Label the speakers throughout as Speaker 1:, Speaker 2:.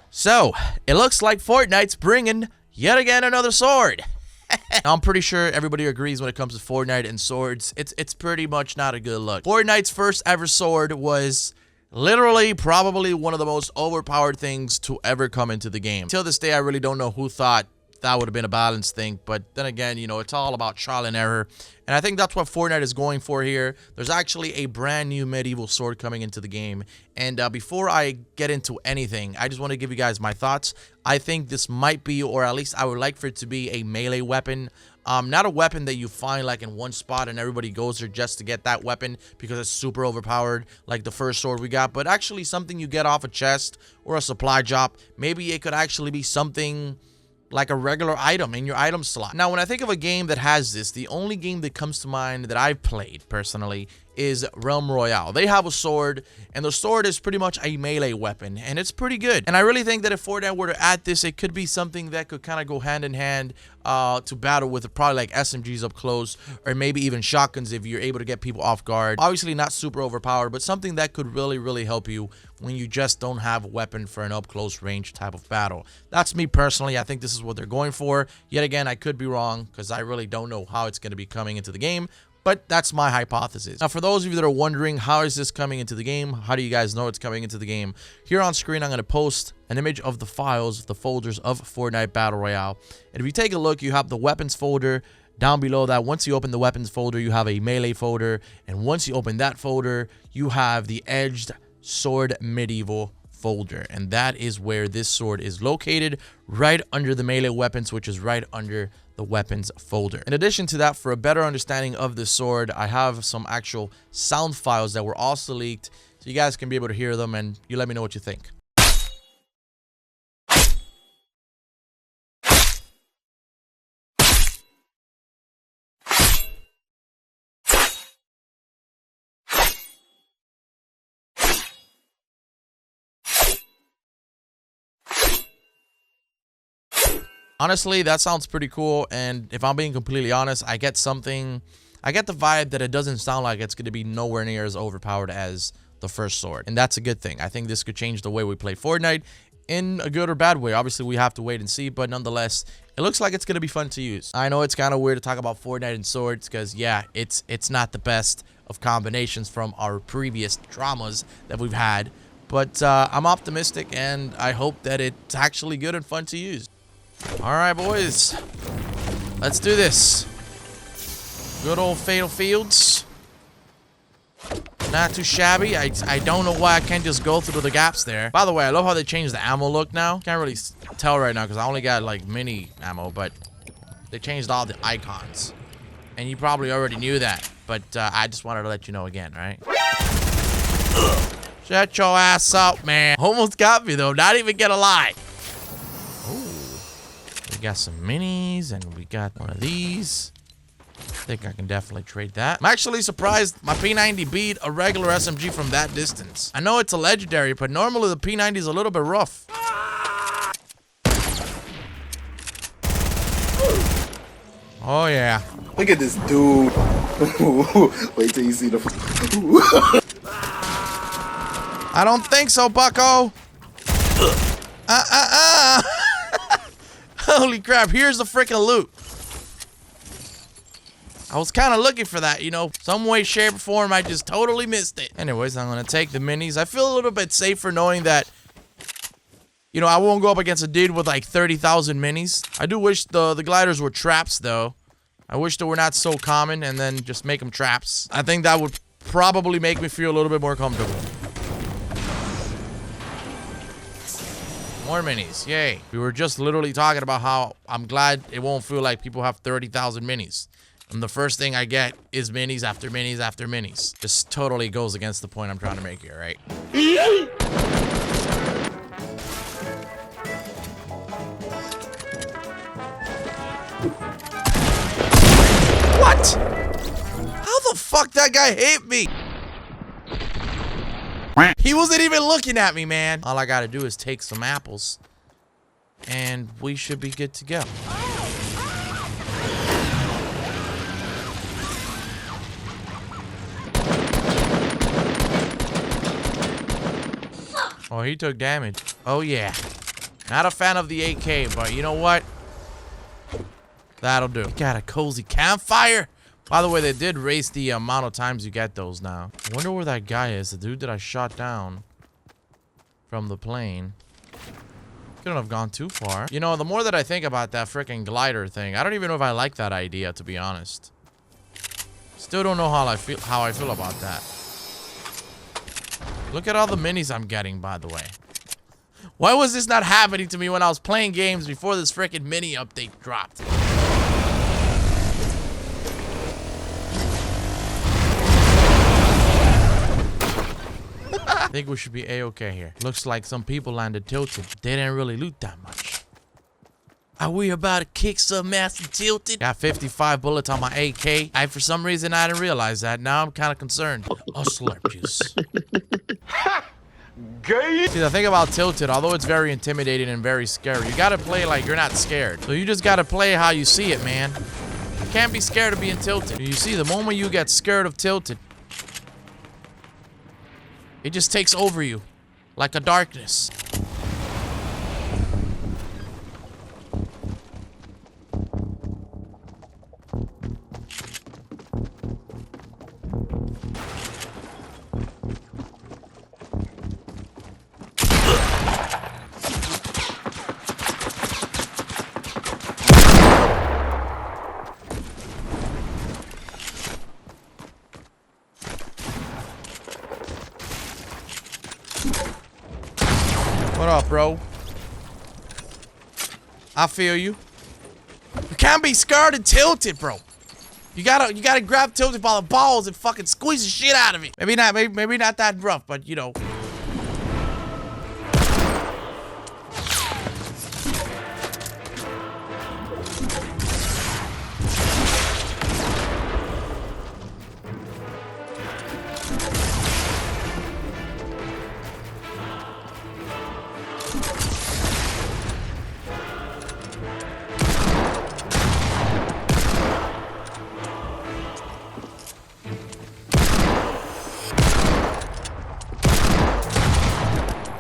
Speaker 1: So, it looks like Fortnite's bringing yet again another sword. I'm pretty sure everybody agrees when it comes to Fortnite and swords. It's pretty much not a good look. Fortnite's first ever sword was literally probably one of the most overpowered things to ever come into the game. Till this day, I really don't know who thought that would have been a balanced thing, but then again, you know, it's all about trial and error, and I think that's what Fortnite is going for here. There's actually a brand new medieval sword coming into the game, and before I get into anything, I just want to give you guys my thoughts. I think this might be, or at least I would like for it to be, a melee weapon. Not a weapon that you find like in one spot and everybody goes there just to get that weapon because it's super overpowered like the first sword we got, but actually something you get off a chest or a supply drop. Maybe it could actually be something like a regular item in your item slot. Now, when I think of a game that has this, the only game that comes to mind that I've played personally is Realm Royale. They have a sword, and the sword is pretty much a melee weapon, and it's pretty good. And I really think that if Fortnite were to add this, it could be something that could kind of go hand in hand to battle with probably like SMGs up close, or maybe even shotguns if you're able to get people off guard. Obviously not super overpowered, but something that could really help you when you just don't have a weapon for an up close range type of battle. That's me personally. I think this is what they're going for. Yet again, I could be wrong because I really don't know how it's going to be coming into the game. But that's my hypothesis. Now, for those of you that are wondering, how is this coming into the game? How do you guys know it's coming into the game? Here on screen, I'm going to post an image of the files, the folders of Fortnite Battle Royale. And if you take a look, you have the weapons folder. Down below that, once you open the weapons folder, you have a melee folder. And once you open that folder, you have the edged sword medieval folder. And that is where this sword is located, right under the melee weapons, which is right under the weapons folder. In addition to that, for a better understanding of this sword, I have some actual sound files that were also leaked, so you guys can be able to hear them, and you let me know what you think. Honestly, that sounds pretty cool, and if I'm being completely honest, I get the vibe that it doesn't sound like it's going to be nowhere near as overpowered as the first sword, and that's a good thing. I think this could change the way we play Fortnite in a good or bad way. Obviously, we have to wait and see, but nonetheless, it looks like it's going to be fun to use. I know it's kind of weird to talk about Fortnite and swords because, yeah, it's not the best of combinations from our previous dramas that we've had, but I'm optimistic, and I hope that it's actually good and fun to use. All right, boys, let's do this. Good old Fatal Fields. Not too shabby. I don't know why I can't just go through the gaps there. By the way, I love how they changed the ammo look now. Can't really tell right now because I only got like mini ammo, but they changed all the icons. And you probably already knew that, but I just wanted to let you know again, right? Shut your ass up, man. Almost got me though, not even gonna lie. We got some minis, and we got one of these. I think I can definitely trade that. I'm actually surprised my P90 beat a regular SMG from that distance. I know it's a legendary, but normally the P90 is a little bit rough. Oh, yeah.
Speaker 2: Look at this dude. Wait till you see the...
Speaker 1: I don't think so, bucko. Holy crap, here's the freaking loot. I was kind of looking for that, you know. Some way, shape, or form, I just totally missed it. Anyways, I'm going to take the minis. I feel a little bit safer knowing that, you know, I won't go up against a dude with like 30,000 minis. I do wish the gliders were traps, though. I wish they were not so common and then just make them traps. I think that would probably make me feel a little bit more comfortable. More minis, yay. We were just literally talking about how I'm glad it won't feel like people have 30,000 minis. And the first thing I get is minis after minis after minis. Just totally goes against the point I'm trying to make here, right? What? How the fuck that guy hit me? He wasn't even looking at me, man. All I gotta do is take some apples, and we should be good to go. Oh, he took damage. Oh, yeah. Not a fan of the AK, but you know what? That'll do. Got a cozy campfire. By the way, they did raise the amount of times you get those now. I wonder where that guy is. The dude that I shot down from the plane. Couldn't have gone too far. You know, the more that I think about that freaking glider thing, I don't even know if I like that idea, to be honest. Still don't know how I feel about that. Look at all the minis I'm getting, by the way. Why was this not happening to me when I was playing games before this freaking mini update dropped? I think we should be a-okay here. Looks like some people landed tilted. They didn't really loot that much. Are we about to kick some ass and tilted? Got 55 bullets on my AK. For some reason, I didn't realize that. Now I'm kind of concerned. Oh, slurp juice. See, the thing about tilted, although it's very intimidating and very scary, you gotta play like you're not scared. So you just gotta play how you see it, man. You can't be scared of being tilted. You see, the moment you get scared of tilted, it just takes over you like a darkness. What up, bro? I feel you. You can't be scared and tilted, bro. You gotta grab tilted by the balls and fucking squeeze the shit out of it. Maybe not that rough, but you know.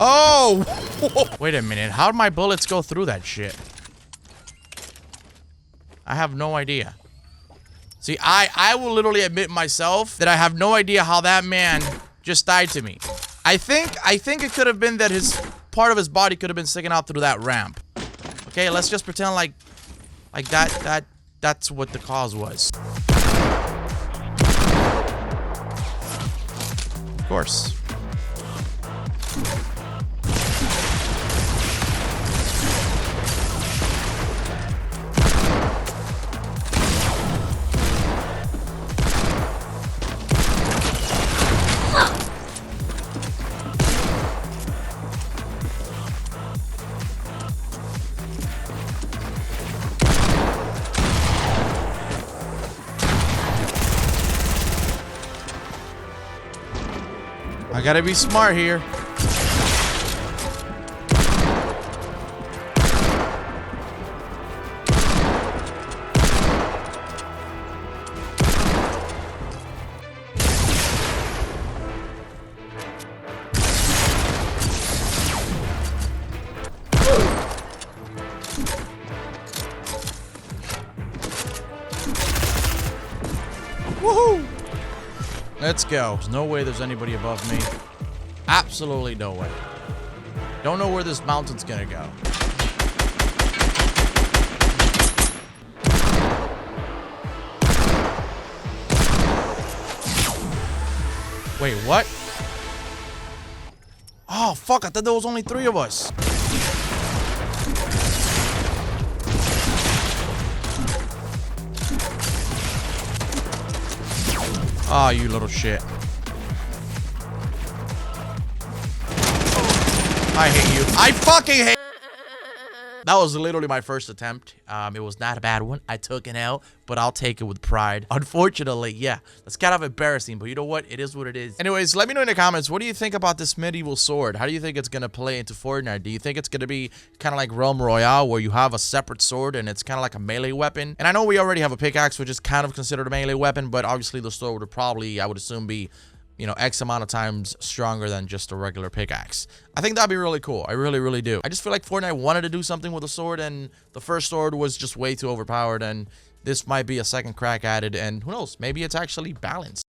Speaker 1: Oh! Wait a minute. How'd my bullets go through that shit? I have no idea. See, I will literally admit myself that I have no idea how that man just died to me. I think it could have been that part of his body could have been sticking out through that ramp. Okay, let's just pretend like that's what the cause was. Of course. I gotta be smart here. Woohoo! Let's go. There's no way there's anybody above me. Absolutely no way. Don't know where this mountain's gonna go. Wait, what? Oh, fuck. I thought there was only 3 of us. Oh, you little shit. I hate you. I fucking hate. That was literally my first attempt. It was not a bad one. I took an L, but I'll take it with pride. Unfortunately, yeah, that's kind of embarrassing, but you know what? It is what it is. Anyways, let me know in the comments, what do you think about this medieval sword? How do you think it's going to play into Fortnite? Do you think it's going to be kind of like Realm Royale, where you have a separate sword and it's kind of like a melee weapon? And I know we already have a pickaxe, which is kind of considered a melee weapon, but obviously the sword would probably, I would assume, be you know, X amount of times stronger than just a regular pickaxe. I think that'd be really cool. I really, really do. I just feel like Fortnite wanted to do something with a sword, and the first sword was just way too overpowered, and this might be a second crack at it, and who knows, maybe it's actually balanced.